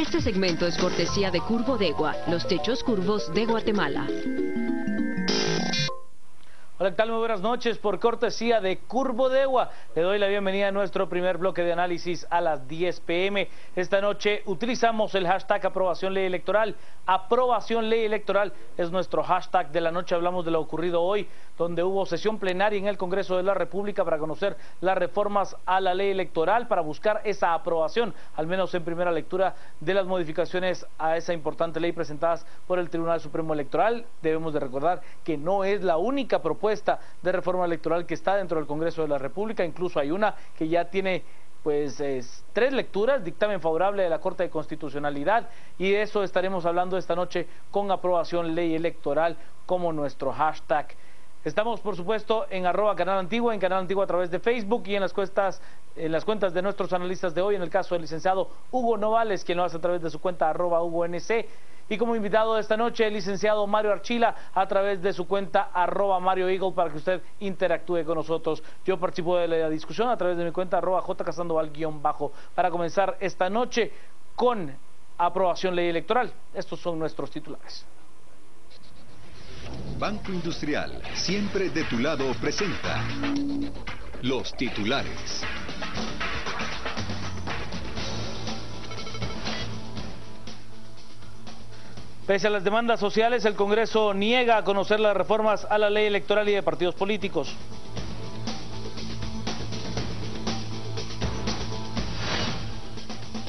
Este segmento es cortesía de Curvodegua, los techos curvos de Guatemala. Hola, ¿qué tal? Muy buenas noches. Por cortesía de Curvodegua, le doy la bienvenida a nuestro primer bloque de análisis a las 10 p.m. Esta noche utilizamos el hashtag aprobación ley electoral. Aprobación ley electoral es nuestro hashtag de la noche. Hablamos de lo ocurrido hoy, donde hubo sesión plenaria en el Congreso de la República para conocer las reformas a la ley electoral, para buscar esa aprobación, al menos en primera lectura, de las modificaciones a esa importante ley presentadas por el Tribunal Supremo Electoral. Debemos de recordar que no es la única propuesta de reforma electoral que está dentro del Congreso de la República. Incluso hay una que ya tiene tres lecturas, dictamen favorable de la Corte de Constitucionalidad, y de eso estaremos hablando esta noche con aprobación ley electoral como nuestro hashtag. Estamos, por supuesto, en @Canal Antigua, en Canal Antigua a través de Facebook y en las cuentas de nuestros analistas de hoy, en el caso del licenciado Hugo Novales, quien lo hace a través de su cuenta @HugoNC. Y como invitado de esta noche, el licenciado Mario Archila, a través de su cuenta @Mario Eagle, para que usted interactúe con nosotros. Yo participo de la discusión a través de mi cuenta @JCasandoval_, para comenzar esta noche con aprobación ley electoral. Estos son nuestros titulares. Banco Industrial, siempre de tu lado, presenta los titulares. Pese a las demandas sociales, el Congreso niega a conocer las reformas a la ley electoral y de partidos políticos.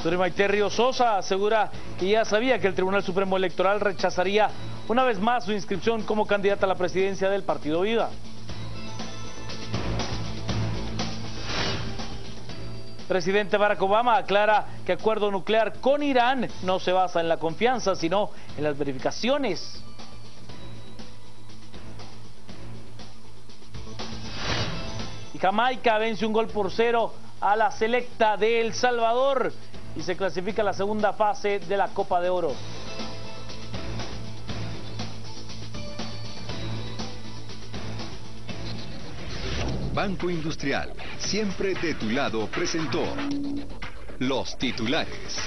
Suri Maite Ríos Sosa asegura que ya sabía que el Tribunal Supremo Electoral rechazaría una vez más su inscripción como candidata a la presidencia del Partido Vida. Presidente Barack Obama aclara que acuerdo nuclear con Irán no se basa en la confianza, sino en las verificaciones. Y Jamaica vence 1-0 a la selecta de El Salvador y se clasifica a la segunda fase de la Copa de Oro. Banco Industrial, siempre de tu lado, presentó los titulares.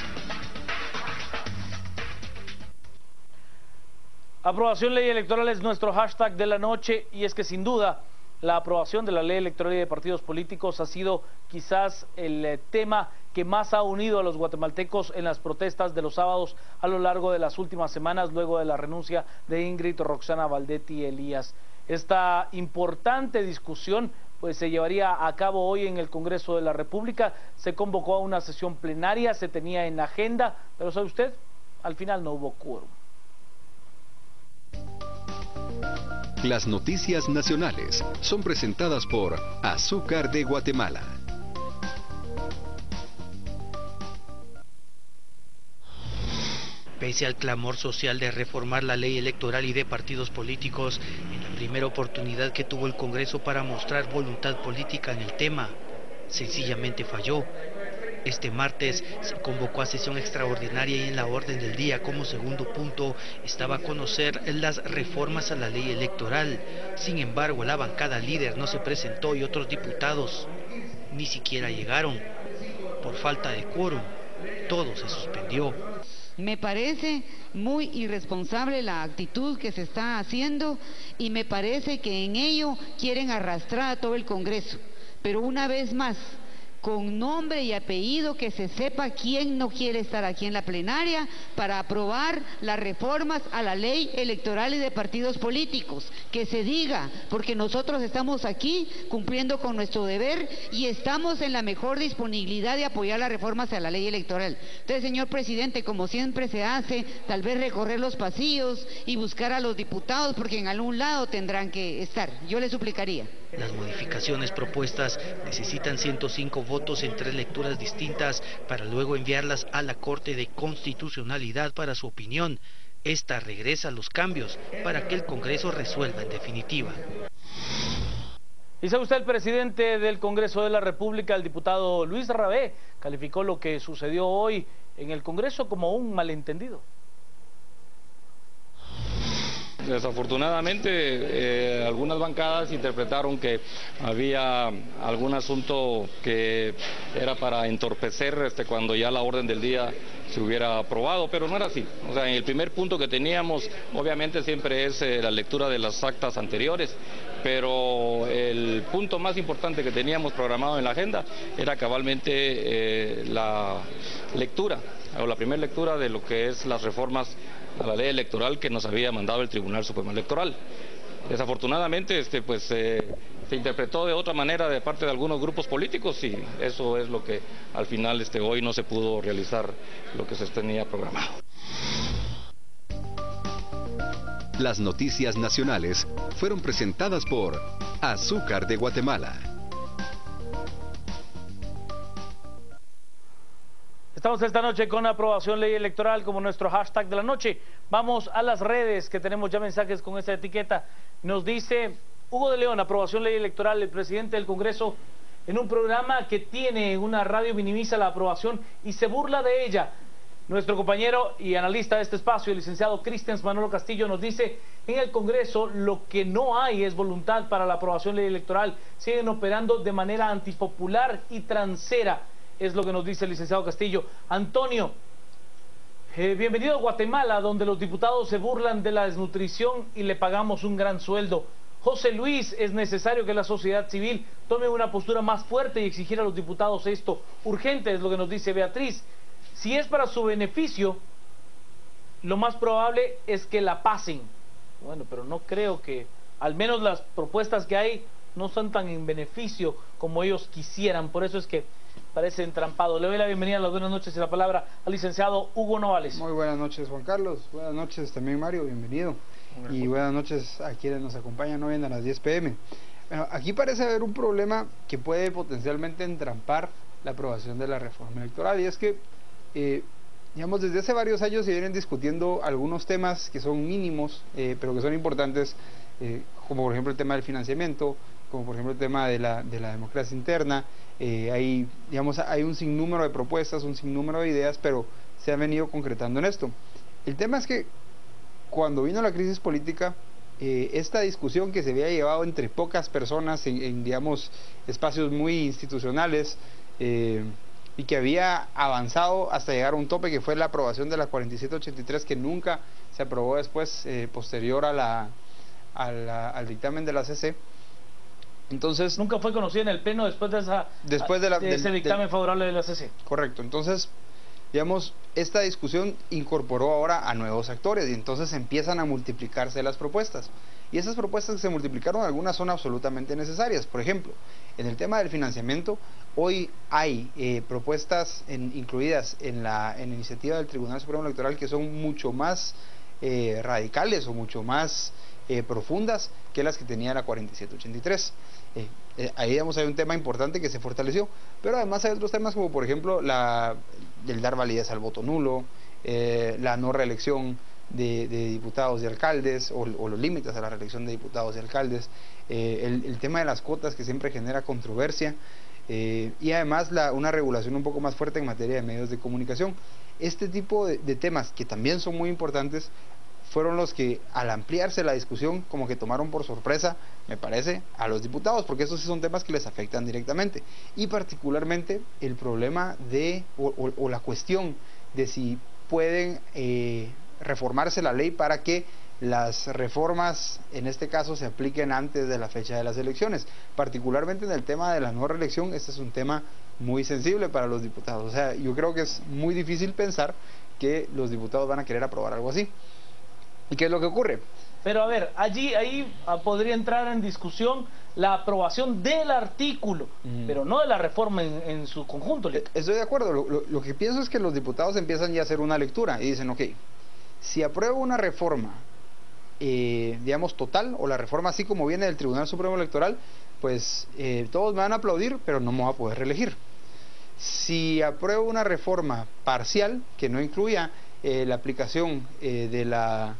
Aprobación ley electoral es nuestro hashtag de la noche, y es que sin duda la aprobación de la ley electoral y de partidos políticos ha sido quizás el tema que más ha unido a los guatemaltecos en las protestas de los sábados a lo largo de las últimas semanas, luego de la renuncia de Ingrid Roxana Valdetti Elías. Esta importante discusión se llevaría a cabo hoy en el Congreso de la República. Se convocó a una sesión plenaria, se tenía en la agenda, pero ¿sabe usted? Al final no hubo quórum. Las noticias nacionales son presentadas por Azúcar de Guatemala. Pese al clamor social de reformar la ley electoral y de partidos políticos, en la primera oportunidad que tuvo el Congreso para mostrar voluntad política en el tema, sencillamente falló. Este martes se convocó a sesión extraordinaria y en la orden del día como segundo punto estaba a conocer las reformas a la ley electoral. Sin embargo, la bancada líder no se presentó y otros diputados ni siquiera llegaron. Por falta de quórum, todo se suspendió. Me parece muy irresponsable la actitud que se está haciendo y me parece que en ello quieren arrastrar a todo el Congreso. Pero una vez más, con nombre y apellido, que se sepa quién no quiere estar aquí en la plenaria para aprobar las reformas a la ley electoral y de partidos políticos. Que se diga, porque nosotros estamos aquí cumpliendo con nuestro deber y estamos en la mejor disponibilidad de apoyar las reformas a la ley electoral. Entonces, señor presidente, como siempre se hace, tal vez recorrer los pasillos y buscar a los diputados, porque en algún lado tendrán que estar. Yo le suplicaría. Las modificaciones propuestas necesitan 105 votos en 3 lecturas distintas para luego enviarlas a la Corte de Constitucionalidad para su opinión. Esta regresa a los cambios para que el Congreso resuelva en definitiva. Y sabe usted, el presidente del Congreso de la República, el diputado Luis Rabé, calificó lo que sucedió hoy en el Congreso como un malentendido. Desafortunadamente, algunas bancadas interpretaron que había algún asunto que era para entorpecer cuando ya la orden del día se hubiera aprobado, pero no era así. O sea, en el primer punto que teníamos, obviamente siempre es la lectura de las actas anteriores, pero el punto más importante que teníamos programado en la agenda era cabalmente la lectura, o la primera lectura de lo que es las reformas a la ley electoral que nos había mandado el Tribunal Supremo Electoral. Desafortunadamente, se interpretó de otra manera de parte de algunos grupos políticos y eso es lo que al final hoy no se pudo realizar lo que se tenía programado. Las noticias nacionales fueron presentadas por Azúcar de Guatemala. Estamos esta noche con aprobación ley electoral como nuestro hashtag de la noche. Vamos a las redes, que tenemos ya mensajes con esta etiqueta. Nos dice Hugo de León, aprobación ley electoral. El presidente del Congreso, en un programa que tiene una radio, minimiza la aprobación y se burla de ella. Nuestro compañero y analista de este espacio, el licenciado Cristian Manolo Castillo, nos dice: en el Congreso lo que no hay es voluntad para la aprobación ley electoral. Siguen operando de manera antipopular y transera. Es lo que nos dice el licenciado Castillo. Antonio, bienvenido a Guatemala, donde los diputados se burlan de la desnutrición y le pagamos un gran sueldo. José Luis, es necesario que la sociedad civil tome una postura más fuerte y exigir a los diputados esto urgente, es lo que nos dice Beatriz. Si es para su beneficio, lo más probable es que la pasen. Bueno, pero no creo que, al menos las propuestas que hay, no son tan en beneficio como ellos quisieran. Por eso es que parece entrampado. Le doy la bienvenida, las buenas noches y la palabra al licenciado Hugo Novales. Muy buenas noches, Juan Carlos. Buenas noches también, Mario, bienvenido. Y buenas noches a quienes nos acompañan hoy en las 10 p.m. Bueno, aquí parece haber un problema que puede potencialmente entrampar la aprobación de la reforma electoral, y es que, digamos, desde hace varios años se vienen discutiendo algunos temas que son mínimos, pero que son importantes, como por ejemplo el tema del financiamiento, como por ejemplo el tema de la democracia interna. Hay un sinnúmero de propuestas, un sinnúmero de ideas, pero se han venido concretando en esto. El tema es que cuando vino la crisis política, esta discusión que se había llevado entre pocas personas en digamos, espacios muy institucionales, y que había avanzado hasta llegar a un tope que fue la aprobación de la 4783, que nunca se aprobó después, posterior al dictamen de la CC. Entonces, nunca fue conocida en el Pleno después de ese dictamen favorable de la CC. Correcto. Entonces, digamos, esta discusión incorporó ahora a nuevos actores y entonces empiezan a multiplicarse las propuestas. Y esas propuestas que se multiplicaron, algunas son absolutamente necesarias. Por ejemplo, en el tema del financiamiento, hoy hay propuestas incluidas en la iniciativa del Tribunal Supremo Electoral que son mucho más radicales o mucho más profundas que las que tenía la 4783. Ahí, digamos, hay un tema importante que se fortaleció, pero además hay otros temas como por ejemplo el dar validez al voto nulo, la no reelección de diputados y alcaldes, o los límites a la reelección de diputados y alcaldes, el tema de las cuotas, que siempre genera controversia, y además una regulación un poco más fuerte en materia de medios de comunicación. Este tipo de temas, que también son muy importantes, fueron los que, al ampliarse la discusión, como que tomaron por sorpresa, me parece, a los diputados, porque estos sí son temas que les afectan directamente, y particularmente el problema o la cuestión de si pueden reformarse la ley para que las reformas, en este caso, se apliquen antes de la fecha de las elecciones. Particularmente en el tema de la no reelección, este es un tema muy sensible para los diputados. O sea, yo creo que es muy difícil pensar que los diputados van a querer aprobar algo así. ¿Y qué es lo que ocurre? Pero a ver, ahí podría entrar en discusión la aprobación del artículo, pero no de la reforma en su conjunto. Estoy de acuerdo. Lo que pienso es que los diputados empiezan ya a hacer una lectura y dicen, ok, si apruebo una reforma, digamos, total, o la reforma así como viene del Tribunal Supremo Electoral, pues todos me van a aplaudir, pero no me voy a poder reelegir. Si apruebo una reforma parcial, que no incluya la aplicación de la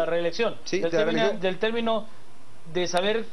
reelección, sí, del término de saber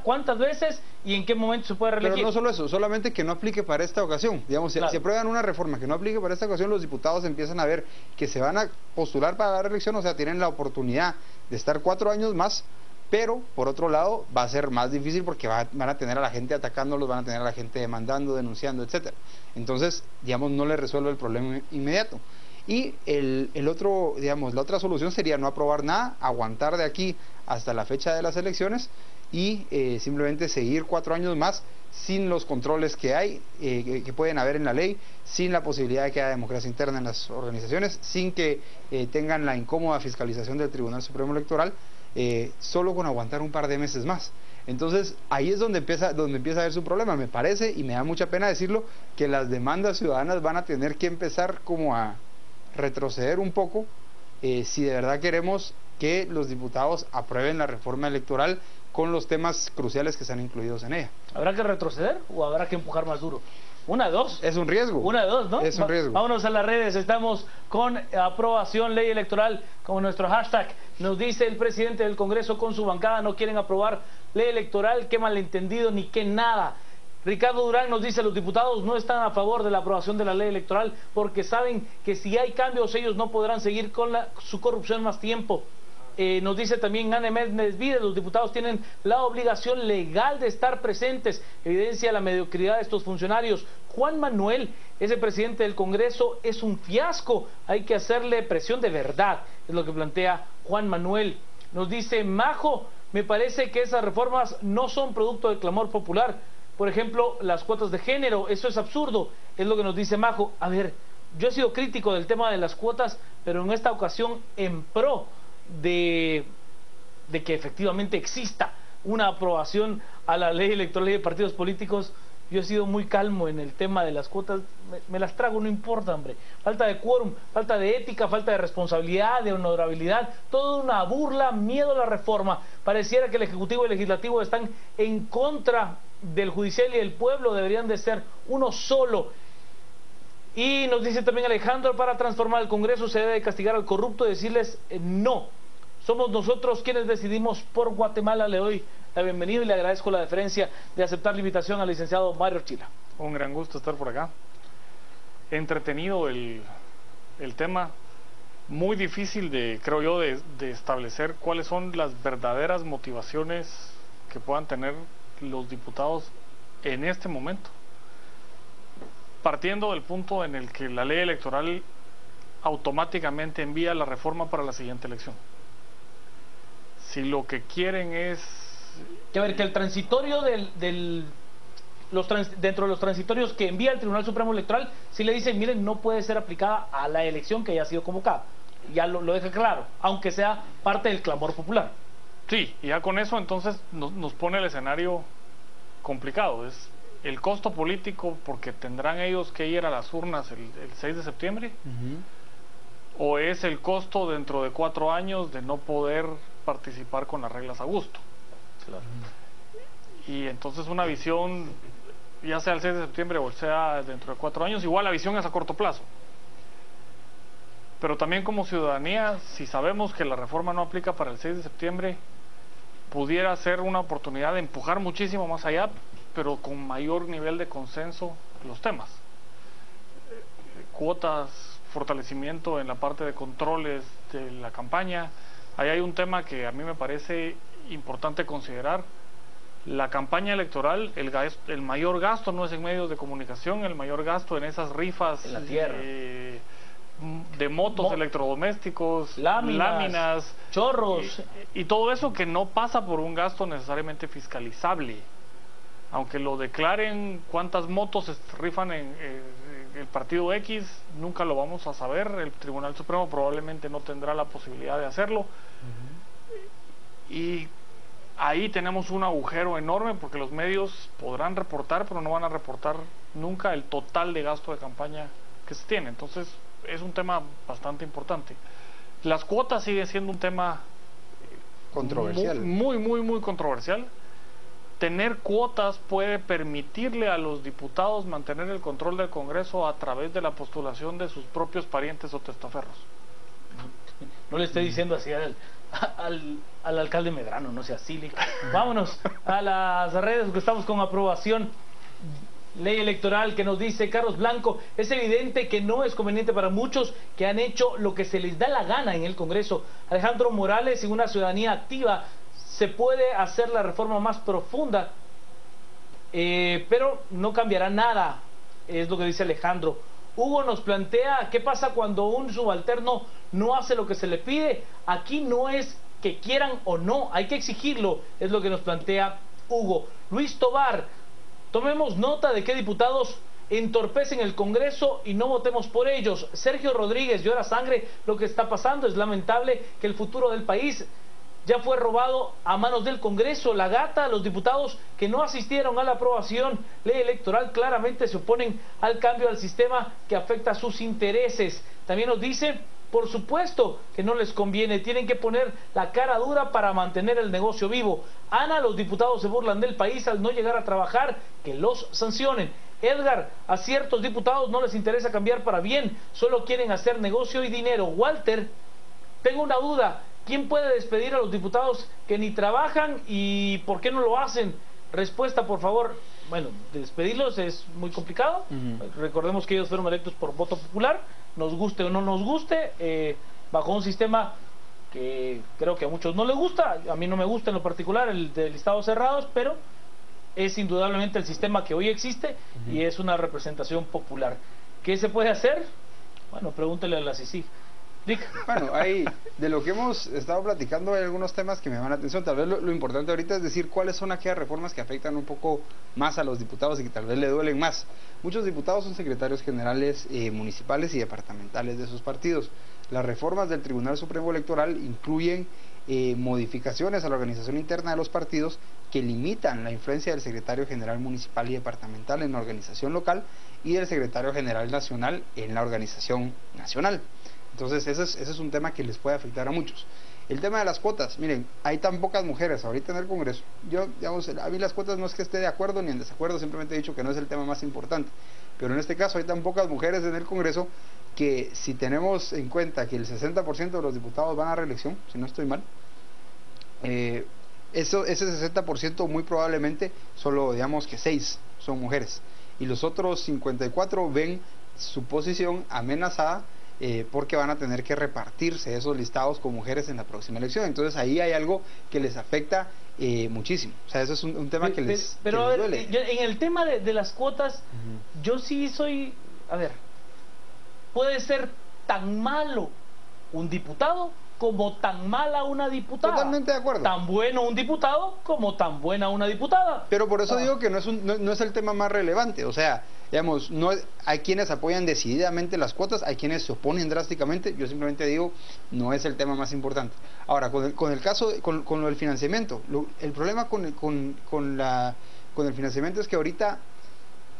cuántas veces y en qué momento se puede reelegir. Pero no solo eso, solamente que no aplique para esta ocasión. Digamos, claro, si aprueban una reforma que no aplique para esta ocasión, los diputados empiezan a ver que se van a postular para la reelección, o sea, tienen la oportunidad de estar 4 años más pero por otro lado va a ser más difícil porque van a tener a la gente atacándolos, van a tener a la gente demandando, denunciando, etcétera. Entonces, digamos, no le resuelve el problema inmediato. Y el otro, digamos, la otra solución sería no aprobar nada, aguantar de aquí hasta la fecha de las elecciones y simplemente seguir 4 años más sin los controles que hay, que pueden haber en la ley, sin la posibilidad de que haya democracia interna en las organizaciones, sin que tengan la incómoda fiscalización del Tribunal Supremo Electoral, solo con aguantar un par de meses más. Entonces ahí es donde empieza a ver su problema. Me parece, y me da mucha pena decirlo, que las demandas ciudadanas van a tener que empezar como a retroceder un poco si de verdad queremos que los diputados aprueben la reforma electoral con los temas cruciales que están incluidos en ella. ¿Habrá que retroceder o habrá que empujar más duro? Una de dos. Es un riesgo. Una de dos, ¿no? Es un riesgo. Vámonos a las redes. Estamos con aprobación ley electoral como nuestro hashtag. Nos dice el presidente del Congreso con su bancada no quieren aprobar ley electoral. Qué malentendido ni qué nada. Ricardo Durán nos dice los diputados no están a favor de la aprobación de la ley electoral porque saben que si hay cambios ellos no podrán seguir con su corrupción más tiempo. Nos dice también Anne Méndez Vides, los diputados tienen la obligación legal de estar presentes, evidencia la mediocridad de estos funcionarios. Juan Manuel, ese presidente del Congreso, es un fiasco, hay que hacerle presión de verdad, es lo que plantea Juan Manuel. Nos dice Majo, me parece que esas reformas no son producto del clamor popular, por ejemplo, las cuotas de género, eso es absurdo, es lo que nos dice Majo. A ver, yo he sido crítico del tema de las cuotas, pero en esta ocasión en pro de que efectivamente exista una aprobación a la ley electoral y de partidos políticos. Yo he sido muy calmo en el tema de las cuotas, me las trago, no importa, hombre. Falta de quórum, falta de ética, falta de responsabilidad, de honorabilidad, toda una burla, miedo a la reforma. Pareciera que el Ejecutivo y el Legislativo están en contra del Judicial y del pueblo, deberían de ser uno solo. Y nos dice también Alejandro, para transformar el Congreso se debe castigar al corrupto y decirles no. Somos nosotros quienes decidimos por Guatemala. Le doy la bienvenida y le agradezco la deferencia de aceptar la invitación al licenciado Mario Archila. Un gran gusto estar por acá. Entretenido el tema, muy difícil creo yo, de establecer cuáles son las verdaderas motivaciones que puedan tener los diputados en este momento. Partiendo del punto en el que la ley electoral automáticamente envía la reforma para la siguiente elección. Si lo que quieren es... Que a ver, que el transitorio dentro de los transitorios que envía el Tribunal Supremo Electoral, si le dicen, miren, no puede ser aplicada a la elección que ya ha sido convocada. Ya lo deja claro, aunque sea parte del clamor popular. Sí, y ya con eso entonces nos pone el escenario complicado. Es el costo político porque tendrán ellos que ir a las urnas el 6 de septiembre, o es el costo dentro de 4 años de no poder participar con las reglas a gusto. Claro. Y entonces una visión, ya sea el 6 de septiembre o sea dentro de 4 años, igual la visión es a corto plazo. Pero también como ciudadanía, si sabemos que la reforma no aplica para el 6 de septiembre, pudiera ser una oportunidad de empujar muchísimo más allá, pero con mayor nivel de consenso los temas. Cuotas, fortalecimiento en la parte de controles de la campaña. Ahí hay un tema que a mí me parece importante considerar. La campaña electoral, el mayor gasto no es en medios de comunicación, el mayor gasto en esas rifas en la tierra. De motos, electrodomésticos, láminas, chorros y todo eso que no pasa por un gasto necesariamente fiscalizable. Aunque lo declaren cuántas motos se rifan en el partido X, nunca lo vamos a saber. El Tribunal Supremo probablemente no tendrá la posibilidad de hacerlo. Y ahí tenemos un agujero enorme porque los medios podrán reportar, pero no van a reportar nunca el total de gasto de campaña que se tiene. Entonces es un tema bastante importante. Las cuotas siguen siendo un tema controversial, muy controversial. Tener cuotas puede permitirle a los diputados mantener el control del Congreso a través de la postulación de sus propios parientes o testaferros. No le esté diciendo así al alcalde Medrano, no sea silly. Vámonos a las redes, porque estamos con aprobación ley electoral que nos dice Carlos Blanco. Es evidente que no es conveniente para muchos que han hecho lo que se les da la gana en el Congreso. Alejandro Morales, sin una ciudadanía activa, se puede hacer la reforma más profunda, pero no cambiará nada, es lo que dice Alejandro. Hugo nos plantea, ¿qué pasa cuando un subalterno no hace lo que se le pide? Aquí no es que quieran o no, hay que exigirlo, es lo que nos plantea Hugo. Luis Tobar, tomemos nota de qué diputados entorpecen el Congreso y no votemos por ellos. Sergio Rodríguez, llora sangre lo que está pasando, es lamentable que el futuro del país ya fue robado a manos del Congreso. La Gata, los diputados que no asistieron a la aprobación ley electoral claramente se oponen al cambio al sistema que afecta a sus intereses. También nos dice, por supuesto que no les conviene, tienen que poner la cara dura para mantener el negocio vivo. Ana, los diputados se burlan del país al no llegar a trabajar, que los sancionen. Edgar, a ciertos diputados no les interesa cambiar para bien, solo quieren hacer negocio y dinero. Walter, tengo una duda, ¿quién puede despedir a los diputados que ni trabajan y por qué no lo hacen? Respuesta, por favor. Bueno, despedirlos es muy complicado. Recordemos que ellos fueron electos por voto popular, nos guste o no nos guste, bajo un sistema que creo que a muchos no les gusta. A mí no me gusta en lo particular el de listados cerrados, pero es indudablemente el sistema que hoy existe y es una representación popular. ¿Qué se puede hacer? Bueno, pregúntele a la CICIG. Bueno, ahí, de lo que hemos estado platicando, hay algunos temas que me llaman la atención. Tal vez lo importante ahorita es decir cuáles son aquellas reformas que afectan un poco más a los diputados y que tal vez le duelen más. Muchos diputados son secretarios generales municipales y departamentales de sus partidos. Las reformas del Tribunal Supremo Electoral incluyen modificaciones a la organización interna de los partidos que limitan la influencia del secretario general municipal y departamental en la organización local y del secretario general nacional en la organización nacional. Entonces ese es un tema que les puede afectar a muchos. El tema de las cuotas, miren, hay tan pocas mujeres ahorita en el Congreso. Yo, digamos, a mí las cuotas no es que esté de acuerdo ni en desacuerdo, simplemente he dicho que no es el tema más importante. Pero en este caso hay tan pocas mujeres en el Congreso que si tenemos en cuenta que el 60% de los diputados van a reelección, si no estoy mal, ese 60% muy probablemente solo, digamos que 6 son mujeres. Y los otros 54 ven su posición amenazada porque van a tener que repartirse esos listados con mujeres en la próxima elección. Entonces ahí hay algo que les afecta muchísimo. O sea, eso es un tema que les duele. En el tema de las cuotas, yo sí soy... A ver, puede ser tan malo un diputado como tan mala una diputada. Totalmente de acuerdo. Tan bueno un diputado como tan buena una diputada. Pero por eso digo que no es el tema más relevante. O sea, digamos, hay quienes apoyan decididamente las cuotas, hay quienes se oponen drásticamente. Yo simplemente digo, no es el tema más importante. Ahora, con el caso, con lo del financiamiento, el problema con el financiamiento es que ahorita,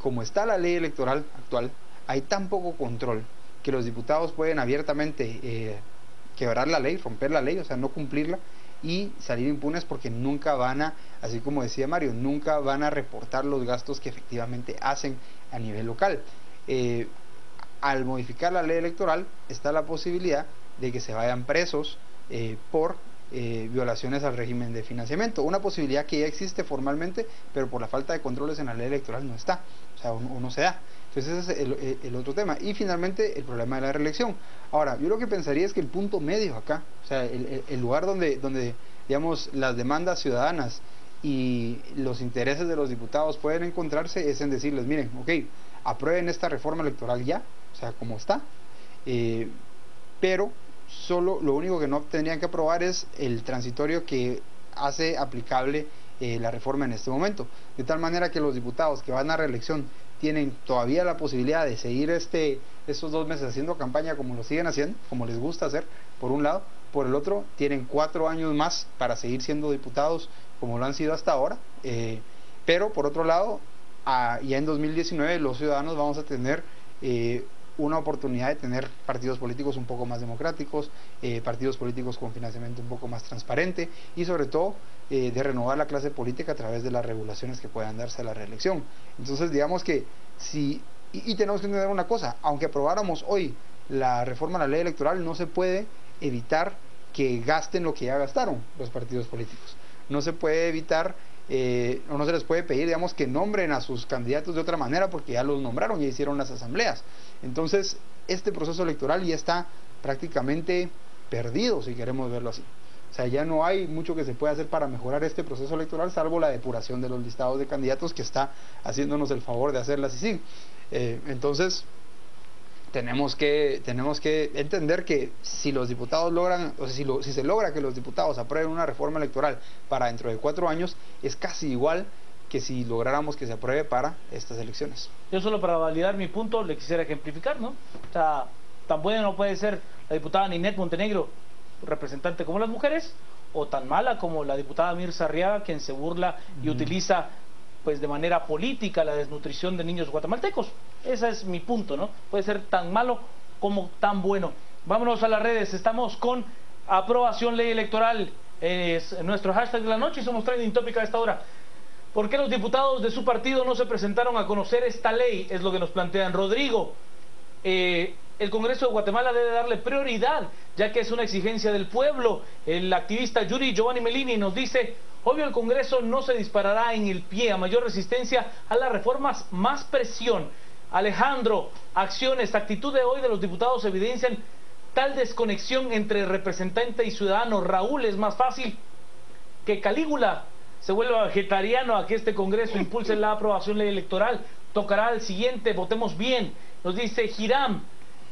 como está la ley electoral actual, hay tan poco control que los diputados pueden abiertamente quebrar la ley, romper la ley, o sea, no cumplirla y salir impunes porque nunca van a, así como decía Mario, nunca van a reportar los gastos que efectivamente hacen a nivel local. Al modificar la ley electoral está la posibilidad de que se vayan presos por violaciones al régimen de financiamiento, una posibilidad que ya existe formalmente, pero por la falta de controles en la ley electoral no está, o sea, no se da. Entonces ese es el otro tema. Y finalmente el problema de la reelección. Ahora, yo lo que pensaría es que el punto medio acá, o sea, el lugar donde digamos, las demandas ciudadanas y los intereses de los diputados pueden encontrarse es en decirles, miren, ok, aprueben esta reforma electoral ya, o sea, como está, pero solo lo único que no tendrían que aprobar es el transitorio que hace aplicable la reforma en este momento, de tal manera que los diputados que van a reelección tienen todavía la posibilidad de seguir estos 2 meses haciendo campaña como lo siguen haciendo, como les gusta hacer, por un lado. Por el otro, tienen 4 años más para seguir siendo diputados como lo han sido hasta ahora, pero por otro lado, ya en 2019 los ciudadanos vamos a tener una oportunidad de tener partidos políticos un poco más democráticos, partidos políticos con financiamiento un poco más transparente y sobre todo de renovar la clase política a través de las regulaciones que puedan darse a la reelección. Entonces digamos que si, y tenemos que entender una cosa, aunque aprobáramos hoy la reforma a la ley electoral, no se puede evitar que gasten lo que ya gastaron los partidos políticos. No se puede evitar o no se les puede pedir, digamos, que nombren a sus candidatos de otra manera porque ya los nombraron, ya hicieron las asambleas. Entonces este proceso electoral ya está prácticamente perdido, si queremos verlo así. O sea, ya no hay mucho que se pueda hacer para mejorar este proceso electoral, salvo la depuración de los listados de candidatos, que está haciéndonos el favor de hacerla así. Entonces, tenemos que entender que si los diputados logran, o sea, si se logra que los diputados aprueben una reforma electoral para dentro de 4 años, es casi igual que si lográramos que se apruebe para estas elecciones. Yo solo para validar mi punto le quisiera ejemplificar, ¿no? O sea, tan buena no puede ser la diputada Ninette Montenegro, representante como las mujeres, o tan mala como la diputada Mirza Arriaga, quien se burla y utiliza pues de manera política la desnutrición de niños guatemaltecos. Ese es mi punto, ¿no? Puede ser tan malo como tan bueno. Vámonos a las redes, estamos con aprobación ley electoral, es nuestro hashtag de la noche y somos trending topic a esta hora. ¿Por qué los diputados de su partido no se presentaron a conocer esta ley? Es lo que nos plantean. Rodrigo, el Congreso de Guatemala debe darle prioridad, ya que es una exigencia del pueblo. El activista Yuri Giovanni Melini nos dice: obvio el Congreso no se disparará en el pie, a mayor resistencia a las reformas, más presión. Alejandro, acciones, actitud de hoy de los diputados evidencian tal desconexión entre representante y ciudadano. Raúl, es más fácil que Calígula se vuelva vegetariano a que este Congreso impulse la aprobación ley electoral. Tocará al siguiente, votemos bien. Nos dice Hiram,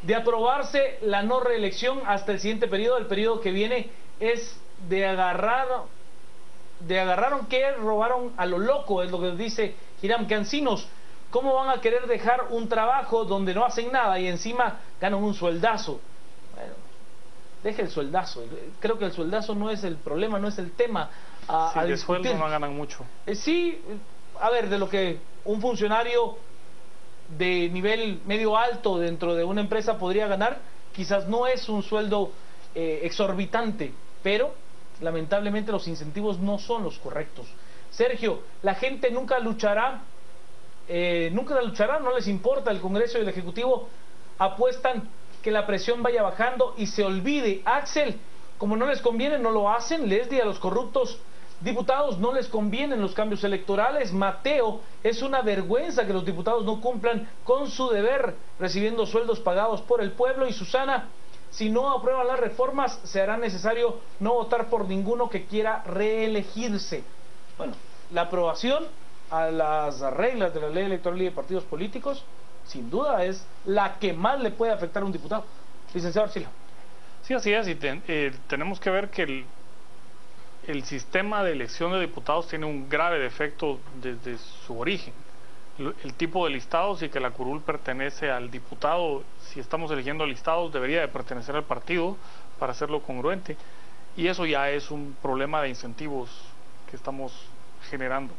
de aprobarse la no reelección hasta el siguiente periodo, el periodo que viene es de agarraron que robaron a lo loco, es lo que dice Hiram. Cancinos, ¿cómo van a querer dejar un trabajo donde no hacen nada y encima ganan un sueldazo? Bueno, deje el sueldazo, creo que el sueldazo no es el problema, no es el tema a de discutir. Sueldo no ganan mucho. Sí, a ver, de lo que un funcionario de nivel medio alto dentro de una empresa podría ganar, quizás no es un sueldo exorbitante, pero lamentablemente los incentivos no son los correctos. Sergio, la gente nunca luchará, no les importa. El Congreso y el Ejecutivo apuestan que la presión vaya bajando y se olvide. Axel, como no les conviene, no lo hacen. Leslie, a los corruptos diputados no les convienen los cambios electorales. Mateo, es una vergüenza que los diputados no cumplan con su deber recibiendo sueldos pagados por el pueblo. Y Susana, si no aprueban las reformas, se hará necesario no votar por ninguno que quiera reelegirse. Bueno, la aprobación a las reglas de la ley electoral y de partidos políticos, sin duda, es la que más le puede afectar a un diputado. Licenciado Arcila. Sí, así es, y tenemos que ver que el sistema de elección de diputados tiene un grave defecto desde su origen. El tipo de listados, y que la curul pertenece al diputado. Si estamos eligiendo listados, debería de pertenecer al partido para hacerlo congruente, y eso ya es un problema de incentivos que estamos generando.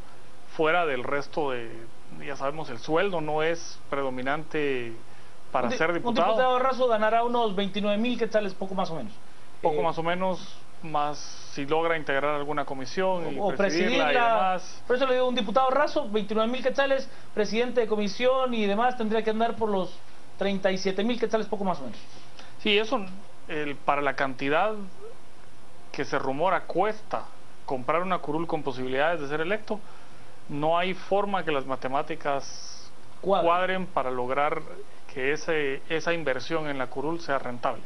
Fuera del resto ya sabemos, el sueldo no es predominante para ser diputado. Un diputado raso ganará unos 29,000 quetzales, poco más o menos. Poco más o menos, más si logra integrar alguna comisión o presidirla y demás. Por eso le digo, un diputado raso, 29,000 quetzales, presidente de comisión y demás, tendría que andar por los 37,000 quetzales, poco más o menos. Sí, eso para la cantidad que se rumora cuesta comprar una curul con posibilidades de ser electo, no hay forma que las matemáticas cuadren para lograr que esa inversión en la curul sea rentable.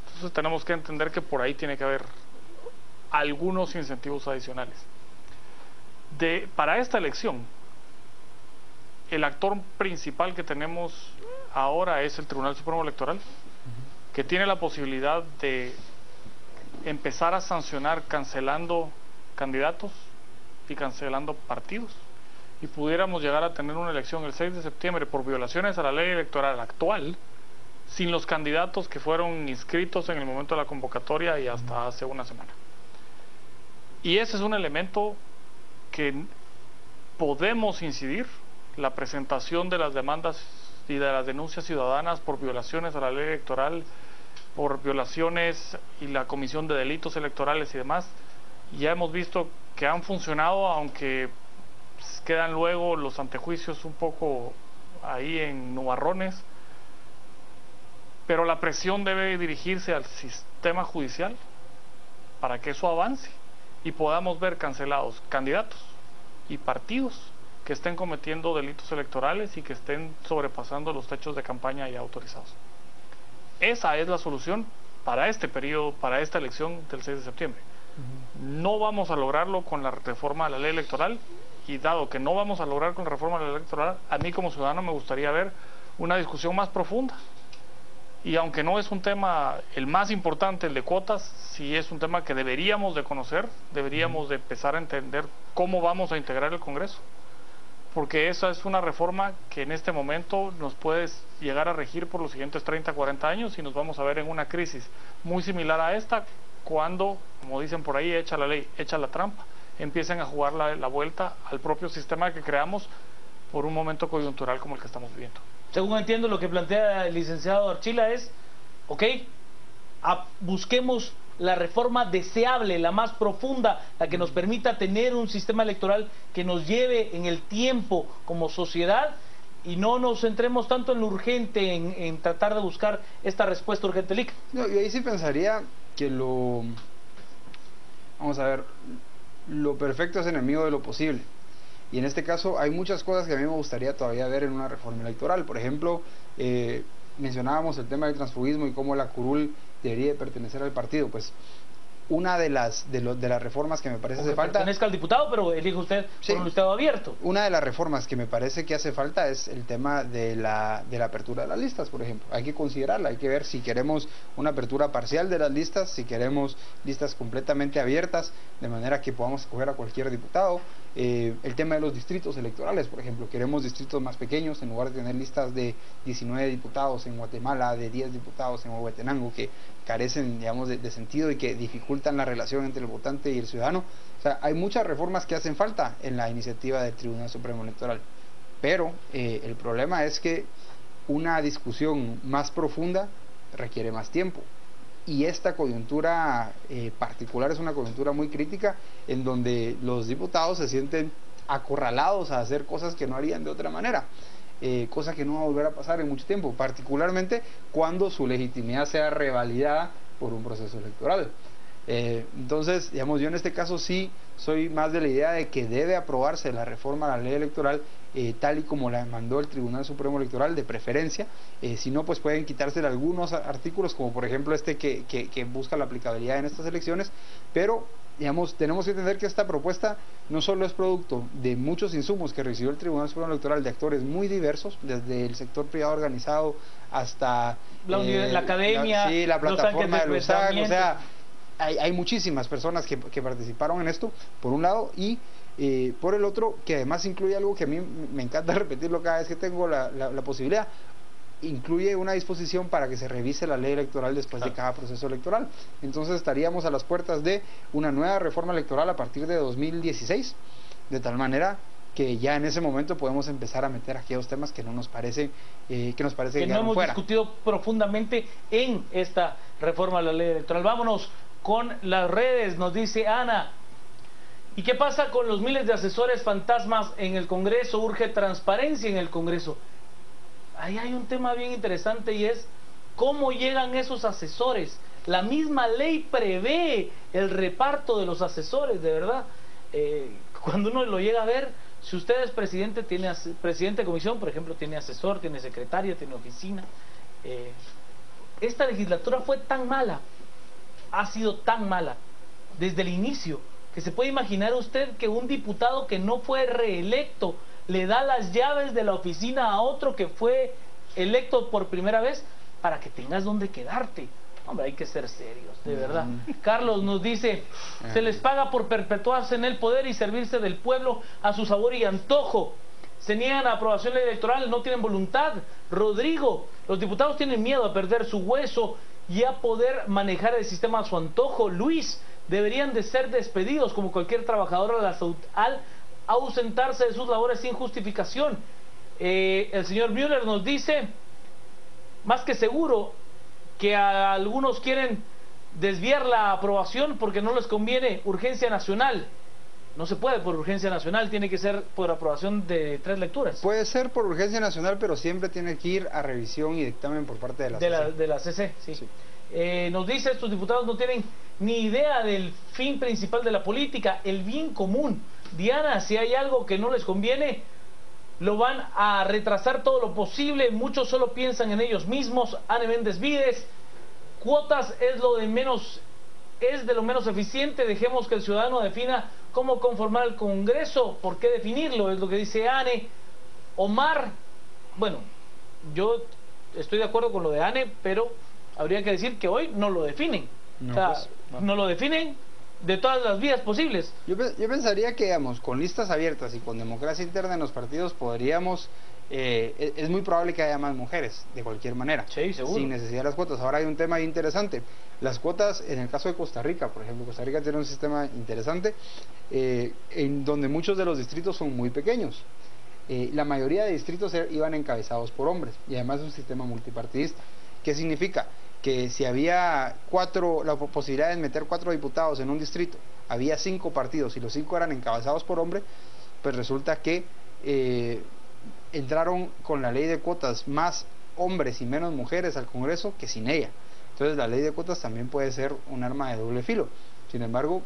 Entonces tenemos que entender que por ahí tiene que haber algunos incentivos adicionales. Para esta elección, el actor principal que tenemos ahora es el Tribunal Supremo Electoral, que tiene la posibilidad de empezar a sancionar cancelando candidatos y cancelando partidos, y pudiéramos llegar a tener una elección el 6 de septiembre por violaciones a la ley electoral actual, sin los candidatos que fueron inscritos en el momento de la convocatoria y hasta hace una semana. Y ese es un elemento que podemos incidir, la presentación de las demandas y de las denuncias ciudadanas por violaciones a la ley electoral, por violaciones y la comisión de delitos electorales y demás. Ya hemos visto que han funcionado, aunque quedan luego los antejuicios un poco ahí en nubarrones, pero la presión debe dirigirse al sistema judicial para que eso avance y podamos ver cancelados candidatos y partidos que estén cometiendo delitos electorales y que estén sobrepasando los techos de campaña ya autorizados. Esa es la solución para este periodo, para esta elección del 6 de septiembre. No vamos a lograrlo con la reforma de la ley electoral, y dado que no vamos a lograr con la reforma de la ley electoral, a mí como ciudadano me gustaría ver una discusión más profunda. Y aunque no es un tema el más importante, el de cuotas, sí es un tema que deberíamos de conocer, deberíamos de empezar a entender cómo vamos a integrar el Congreso. Porque esa es una reforma que en este momento nos puede llegar a regir por los siguientes 30, 40 años y nos vamos a ver en una crisis muy similar a esta cuando, como dicen por ahí, echa la ley, echa la trampa, empiecen a jugar la vuelta al propio sistema que creamos por un momento coyuntural como el que estamos viviendo. Según entiendo, lo que plantea el licenciado Archila es, ok, busquemos la reforma deseable, la más profunda, la que nos permita tener un sistema electoral que nos lleve en el tiempo como sociedad y no nos centremos tanto en lo urgente, en tratar de buscar esta respuesta urgente. Lic. No, yo ahí sí pensaría que vamos a ver, lo perfecto es enemigo de lo posible. Y en este caso hay muchas cosas que a mí me gustaría todavía ver en una reforma electoral. Por ejemplo, mencionábamos el tema del transfugismo y cómo la curul debería pertenecer al partido. Pues una de las reformas que me parece hace falta... pertenezca al diputado, pero elige usted por un listado abierto. Una de las reformas que me parece que hace falta es el tema de la apertura de las listas, por ejemplo. Hay que considerarla, hay que ver si queremos una apertura parcial de las listas, si queremos listas completamente abiertas, de manera que podamos escoger a cualquier diputado. El tema de los distritos electorales, por ejemplo, queremos distritos más pequeños, en lugar de tener listas de 19 diputados en Guatemala, de 10 diputados en Huehuetenango, que carecen, digamos, de sentido y que dificultan la relación entre el votante y el ciudadano. O sea, hay muchas reformas que hacen falta en la iniciativa del Tribunal Supremo Electoral, pero el problema es que una discusión más profunda requiere más tiempo. Y esta coyuntura particular es una coyuntura muy crítica en donde los diputados se sienten acorralados a hacer cosas que no harían de otra manera, cosa que no va a volver a pasar en mucho tiempo, particularmente cuando su legitimidad sea revalidada por un proceso electoral. Entonces, digamos, yo en este caso sí soy más de la idea de que debe aprobarse la reforma a la ley electoral tal y como la mandó el Tribunal Supremo Electoral, de preferencia. Si no, pues pueden quitársele algunos artículos, como por ejemplo este que busca la aplicabilidad en estas elecciones, pero digamos, tenemos que entender que esta propuesta no solo es producto de muchos insumos que recibió el Tribunal Supremo Electoral de actores muy diversos, desde el sector privado organizado hasta la academia, la plataforma de LUSAC, o sea, hay muchísimas personas que participaron en esto, por un lado, y por el otro, que además incluye algo que a mí me encanta repetirlo cada vez que tengo la posibilidad, incluye una disposición para que se revise la ley electoral después de cada proceso electoral. Entonces estaríamos a las puertas de una nueva reforma electoral a partir de 2016, de tal manera que ya en ese momento podemos empezar a meter aquellos temas que no nos parece que no hemos discutido profundamente en esta reforma a la ley electoral. Vámonos con las redes, nos dice Ana. ¿Y qué pasa con los miles de asesores fantasmas en el Congreso? Urge transparencia en el Congreso. Ahí hay un tema bien interesante y es cómo llegan esos asesores. La misma ley prevé el reparto de los asesores, de verdad. Cuando uno lo llega a ver, si usted es presidente, tiene presidente de comisión, por ejemplo, tiene asesor, tiene secretaria, tiene oficina. Esta legislatura fue tan mala, ha sido tan mala desde el inicio, que se puede imaginar usted que un diputado que no fue reelecto le da las llaves de la oficina a otro que fue electo por primera vez para que tengas donde quedarte. Hombre, hay que ser serios, de verdad. Carlos nos dice, se les paga por perpetuarse en el poder y servirse del pueblo a su sabor y antojo. Se niegan a aprobación electoral, no tienen voluntad. Rodrigo, los diputados tienen miedo a perder su hueso y a poder manejar el sistema a su antojo. Luis, deberían de ser despedidos como cualquier trabajador al ausentarse de sus labores sin justificación. El señor Müller nos dice, más que seguro, que a algunos quieren desviar la aprobación porque no les conviene urgencia nacional. No se puede por urgencia nacional, tiene que ser por aprobación de 3 lecturas. Puede ser por urgencia nacional, pero siempre tiene que ir a revisión y dictamen por parte de la CC. De la CC, sí. Nos dice, estos diputados no tienen ni idea del fin principal de la política, el bien común. Diana, si hay algo que no les conviene, lo van a retrasar todo lo posible. Muchos solo piensan en ellos mismos. Anne Méndez Vides, cuotas es lo de menos es de lo menos eficiente, dejemos que el ciudadano defina cómo conformar el Congreso, por qué definirlo, es lo que dice Ane. Omar, bueno, yo estoy de acuerdo con lo de Ane, pero habría que decir que hoy no lo definen. No, o sea, pues, no lo definen de todas las vías posibles. Yo pensaría que, digamos, con listas abiertas y con democracia interna en los partidos podríamos, es muy probable que haya más mujeres, de cualquier manera, Sí, seguro. sin necesidad de las cuotas. Ahora hay un tema interesante, las cuotas en el caso de Costa Rica, por ejemplo, Costa Rica tiene un sistema interesante en donde muchos de los distritos son muy pequeños. La mayoría de distritos iban encabezados por hombres y además es un sistema multipartidista. ¿Qué significa? Que si había la posibilidad de meter 4 diputados en un distrito, había 5 partidos y los 5 eran encabezados por hombre, pues resulta que entraron con la ley de cuotas más hombres y menos mujeres al Congreso que sin ella. Entonces la ley de cuotas también puede ser un arma de doble filo. Sin embargo,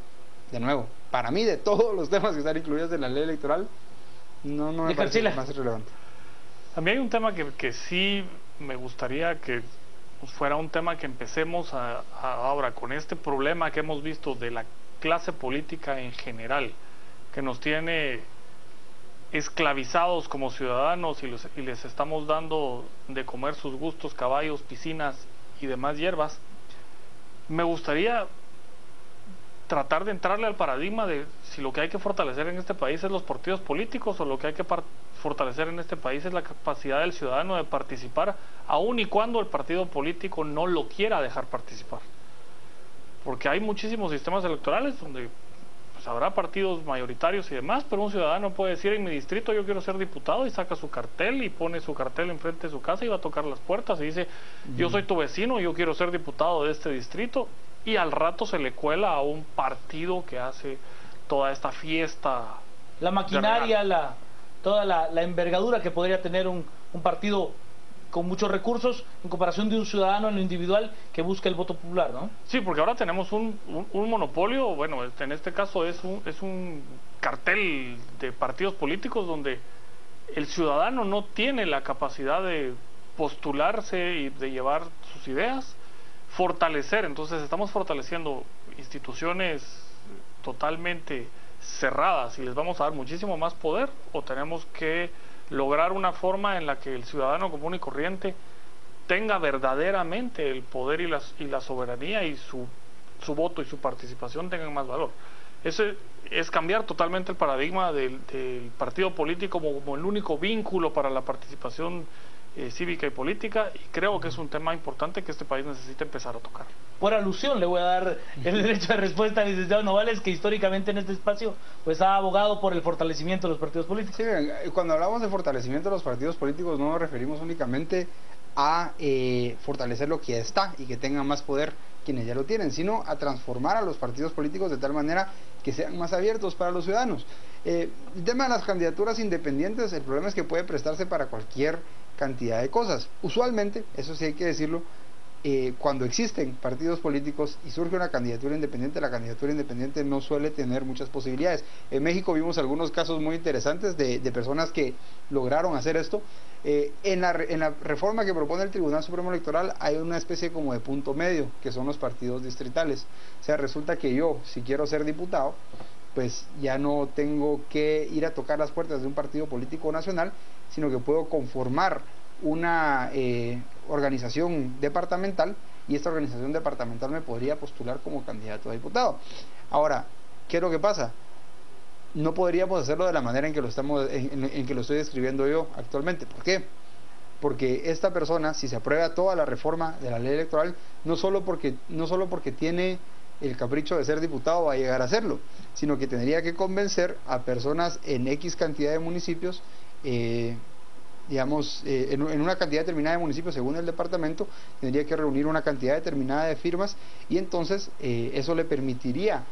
de nuevo, para mí de todos los temas que están incluidos en la ley electoral, no me parece más relevante. A mí hay un tema que sí me gustaría que fuera un tema que empecemos ahora con este problema que hemos visto de la clase política en general, que nos tiene esclavizados como ciudadanos y les estamos dando de comer sus gustos, caballos, piscinas y demás hierbas. Me gustaría tratar de entrarle al paradigma de si lo que hay que fortalecer en este país es los partidos políticos o lo que hay que fortalecer en este país es la capacidad del ciudadano de participar, aun y cuando el partido político no lo quiera dejar participar. Porque hay muchísimos sistemas electorales donde pues, habrá partidos mayoritarios y demás, pero un ciudadano puede decir: en mi distrito yo quiero ser diputado, y saca su cartel y pone su cartel enfrente de su casa y va a tocar las puertas y dice: yo soy tu vecino, yo quiero ser diputado de este distrito. Y al rato se le cuela a un partido que hace toda esta fiesta. La maquinaria, toda la envergadura que podría tener un partido con muchos recursos en comparación de un ciudadano en lo individual que busca el voto popular, ¿no? Sí, porque ahora tenemos un monopolio, bueno, en este caso es un cartel de partidos políticos donde el ciudadano no tiene la capacidad de postularse y de llevar sus ideas. Fortalecer, entonces estamos fortaleciendo instituciones totalmente cerradas y les vamos a dar muchísimo más poder, o tenemos que lograr una forma en la que el ciudadano común y corriente tenga verdaderamente el poder y la soberanía, y su voto y su participación tengan más valor. Ese es cambiar totalmente el paradigma del partido político como el único vínculo para la participación cívica y política, y creo que es un tema importante que este país necesita empezar a tocar. Por alusión le voy a dar el derecho de respuesta al licenciado Novales, que históricamente en este espacio pues ha abogado por el fortalecimiento de los partidos políticos. Sí, cuando hablamos de fortalecimiento de los partidos políticos no nos referimos únicamente a fortalecer lo que ya está y que tengan más poder quienes ya lo tienen, sino a transformar a los partidos políticos de tal manera que sean más abiertos para los ciudadanos. El tema de las candidaturas independientes, el problema es que puede prestarse para cualquier cantidad de cosas. Usualmente, eso sí hay que decirlo, cuando existen partidos políticos y surge una candidatura independiente, la candidatura independiente no suele tener muchas posibilidades. En México vimos algunos casos muy interesantes de personas que lograron hacer esto. En la reforma que propone el Tribunal Supremo Electoral hay una especie como de punto medio, que son los partidos distritales. O sea, resulta que yo, si quiero ser diputado, pues ya no tengo que ir a tocar las puertas de un partido político nacional, sino que puedo conformar una organización departamental, y esta organización departamental me podría postular como candidato a diputado. Ahora, ¿qué es lo que pasa? No podríamos hacerlo de la manera en que lo estoy describiendo yo actualmente. ¿Por qué? Porque esta persona, si se aprueba toda la reforma de la ley electoral, no solo porque tiene el capricho de ser diputado va a llegar a serlo, sino que tendría que convencer a personas en X cantidad de municipios, en una cantidad determinada de municipios según el departamento, tendría que reunir una cantidad determinada de firmas, y entonces eso le permitiría,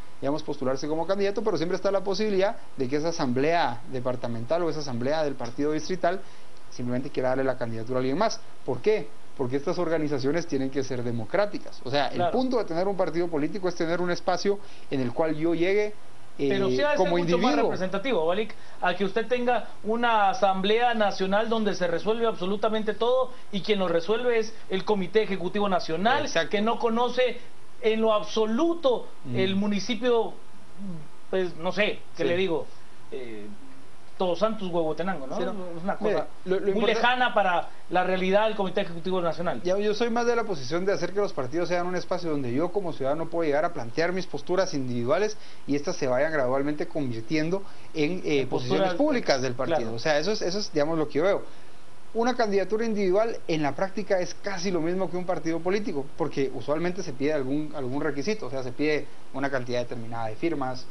postularse como candidato, pero siempre está la posibilidad de que esa asamblea departamental o esa asamblea del partido distrital simplemente quiera darle la candidatura a alguien más. ¿Por qué? Porque estas organizaciones tienen que ser democráticas. O sea, claro, el punto de tener un partido político es tener un espacio en el cual yo llegue pero sí ha de ser mucho más representativo, Balik, a que usted tenga una asamblea nacional donde se resuelve absolutamente todo, y quien lo resuelve es el Comité Ejecutivo Nacional. Exacto. Que no conoce en lo absoluto el municipio, pues no sé, ¿qué le digo? Todos Santos, Huehuetenango, ¿no? Sí, Es una cosa lo muy lejana para la realidad del Comité Ejecutivo Nacional. Yo soy más de la posición de hacer que los partidos sean un espacio donde yo como ciudadano puedo llegar a plantear mis posturas individuales y estas se vayan gradualmente convirtiendo en posiciones públicas del partido. Claro. O sea, eso es, digamos, lo que yo veo. Una candidatura individual en la práctica es casi lo mismo que un partido político, porque usualmente se pide algún requisito, o sea, se pide una cantidad determinada de firmas,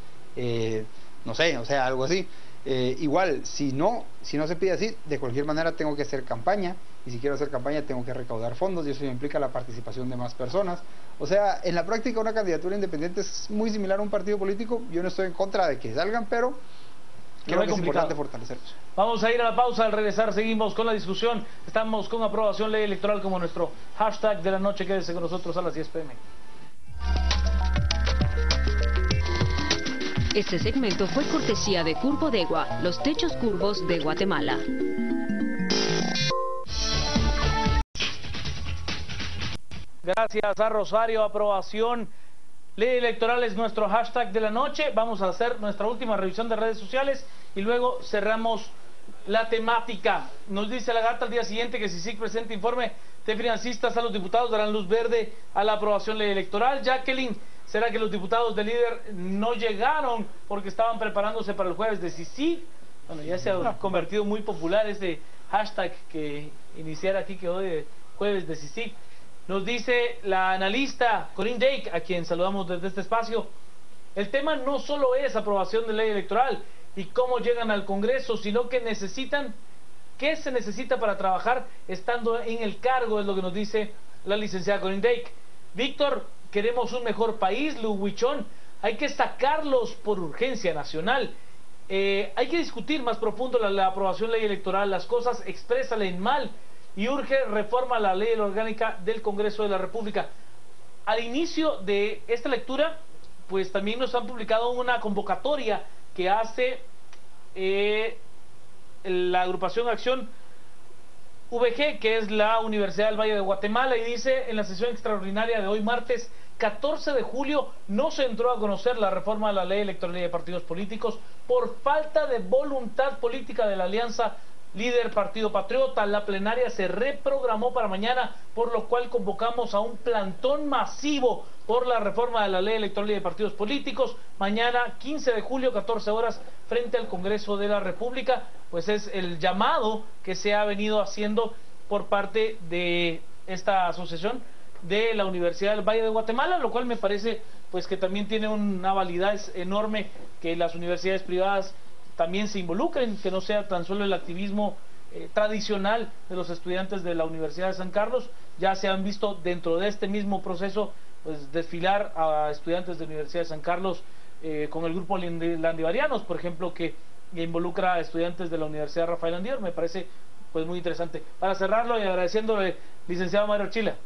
no sé, o sea, algo así. Igual, si no se pide así, de cualquier manera tengo que hacer campaña, y si quiero hacer campaña tengo que recaudar fondos, y eso implica la participación de más personas. O sea, en la práctica una candidatura independiente es muy similar a un partido político. Yo no estoy en contra de que salgan, pero creo que es importante fortalecerlos. Vamos a ir a la pausa, al regresar seguimos con la discusión. Estamos con aprobación ley electoral como nuestro hashtag de la noche. Quédese con nosotros a las 10 p.m. Este segmento fue cortesía de Curbodegua, los techos curvos de Guatemala. Gracias a Rosario, aprobación ley electoral es nuestro hashtag de la noche. Vamos a hacer nuestra última revisión de redes sociales y luego cerramos la temática. Nos dice la gata al día siguiente que CICIG presenta informe de financistas a los diputados, darán luz verde a la aprobación ley electoral. Jacqueline, ¿será que los diputados del líder no llegaron porque estaban preparándose para el jueves de CICIG? Bueno, ya se ha convertido muy popular ese hashtag que iniciara aquí, quedó de jueves de CICIG. Nos dice la analista Corinne Dake, a quien saludamos desde este espacio, el tema no solo es aprobación de ley electoral y cómo llegan al Congreso, sino que necesitan, ¿qué se necesita para trabajar estando en el cargo? Es lo que nos dice la licenciada Corinne Dake. Víctor, queremos un mejor país, Luhuichón, hay que sacarlos por urgencia nacional. Hay que discutir más profundo la aprobación de ley electoral, las cosas exprésale en mal y urge reforma a la ley orgánica del Congreso de la República. Al inicio de esta lectura, pues también nos han publicado una convocatoria que hace la agrupación Acción VG, que es la Universidad del Valle de Guatemala, y dice: en la sesión extraordinaria de hoy martes 14 de julio no se entró a conocer la reforma a la ley electoral y de partidos políticos por falta de voluntad política de la alianza líder Partido Patriota. La plenaria se reprogramó para mañana, por lo cual convocamos a un plantón masivo por la reforma de la ley electoral y de partidos políticos. Mañana 15 de julio, 14 horas, frente al Congreso de la República. Pues es el llamado que se ha venido haciendo por parte de esta asociación de la Universidad del Valle de Guatemala, lo cual me parece pues que también tiene una validez enorme que las universidades privadas también se involucren, que no sea tan solo el activismo tradicional de los estudiantes de la Universidad de San Carlos. Ya se han visto dentro de este mismo proceso pues desfilar a estudiantes de la Universidad de San Carlos con el grupo Landivarianos, por ejemplo, que involucra a estudiantes de la Universidad Rafael Andívar. Me parece pues muy interesante. Para cerrarlo y agradeciéndole, licenciado Mario Archila.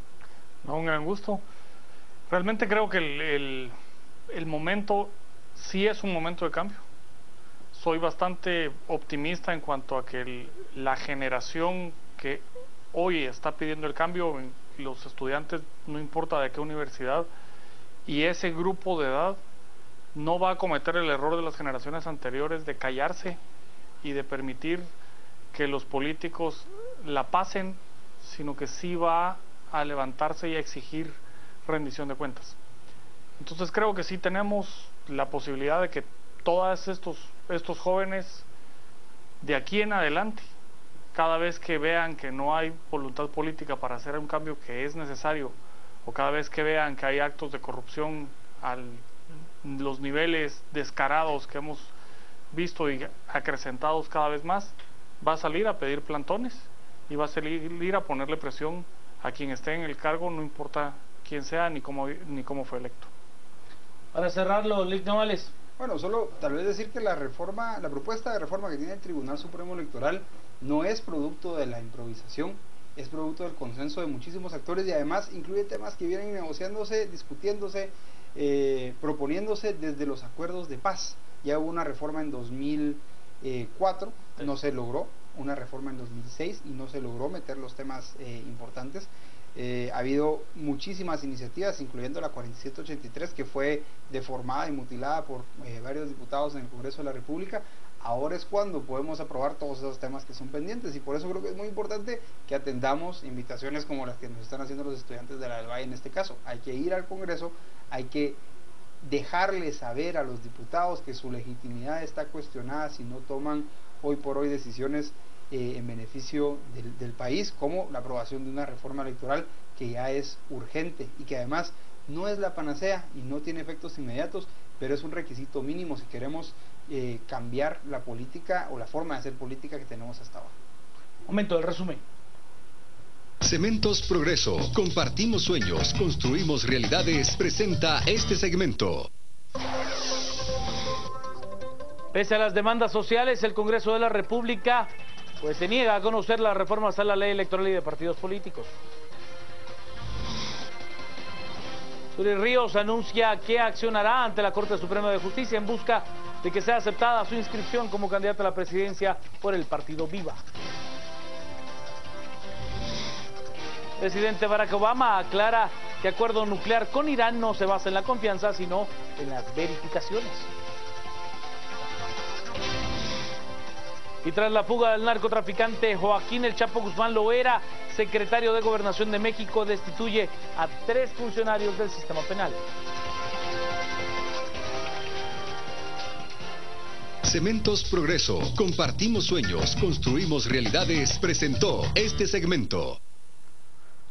No, un gran gusto. Realmente creo que el momento sí es un momento de cambio. Soy bastante optimista en cuanto a que la generación que hoy está pidiendo el cambio, los estudiantes, no importa de qué universidad, y ese grupo de edad no va a cometer el error de las generaciones anteriores de callarse y de permitir que los políticos la pasen, sino que sí va a levantarse y a exigir rendición de cuentas. Entonces creo que sí tenemos la posibilidad de que todos estos jóvenes de aquí en adelante, cada vez que vean que no hay voluntad política para hacer un cambio que es necesario, o cada vez que vean que hay actos de corrupción a los niveles descarados que hemos visto y acrecentados cada vez más, va a salir a pedir plantones y va a salir a ponerle presión a quien esté en el cargo, no importa quién sea ni cómo fue electo. Para cerrarlo, Lick Navales. Bueno, solo tal vez decir que la propuesta de reforma que tiene el Tribunal Supremo Electoral no es producto de la improvisación, es producto del consenso de muchísimos actores y además incluye temas que vienen negociándose, discutiéndose, proponiéndose desde los acuerdos de paz. Ya hubo una reforma en 2004, no se logró, una reforma en 2006 y no se logró meter los temas importantes. Ha habido muchísimas iniciativas, incluyendo la 4783, que fue deformada y mutilada por varios diputados en el Congreso de la República. Ahora es cuando podemos aprobar todos esos temas que son pendientes, y por eso creo que es muy importante que atendamos invitaciones como las que nos están haciendo los estudiantes de la del Valle en este caso. Hay que ir al Congreso, hay que dejarles saber a los diputados que su legitimidad está cuestionada si no toman hoy por hoy decisiones en beneficio del país, como la aprobación de una reforma electoral que ya es urgente y que además no es la panacea y no tiene efectos inmediatos, pero es un requisito mínimo si queremos cambiar la política o la forma de hacer política que tenemos hasta ahora. Momento del resumen. Cementos Progreso. Compartimos sueños, construimos realidades. Presenta este segmento. Pese a las demandas sociales, el Congreso de la República se niega a conocer las reformas a la ley electoral y de partidos políticos. Suri Ríos anuncia que accionará ante la Corte Suprema de Justicia en busca de que sea aceptada su inscripción como candidata a la presidencia por el partido Viva. El presidente Barack Obama aclara que acuerdo nuclear con Irán no se basa en la confianza, sino en las verificaciones. Y tras la fuga del narcotraficante Joaquín El Chapo Guzmán Loera, secretario de Gobernación de México destituye a 3 funcionarios del sistema penal. Cementos Progreso. Compartimos sueños, construimos realidades. Presentó este segmento.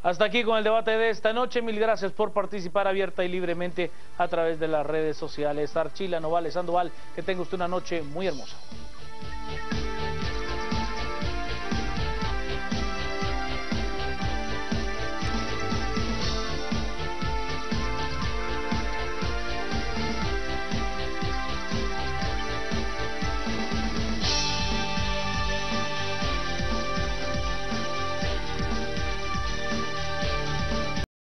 Hasta aquí con el debate de esta noche. Mil gracias por participar abierta y libremente a través de las redes sociales. Archila, Novales, Sandoval, que tenga usted una noche muy hermosa.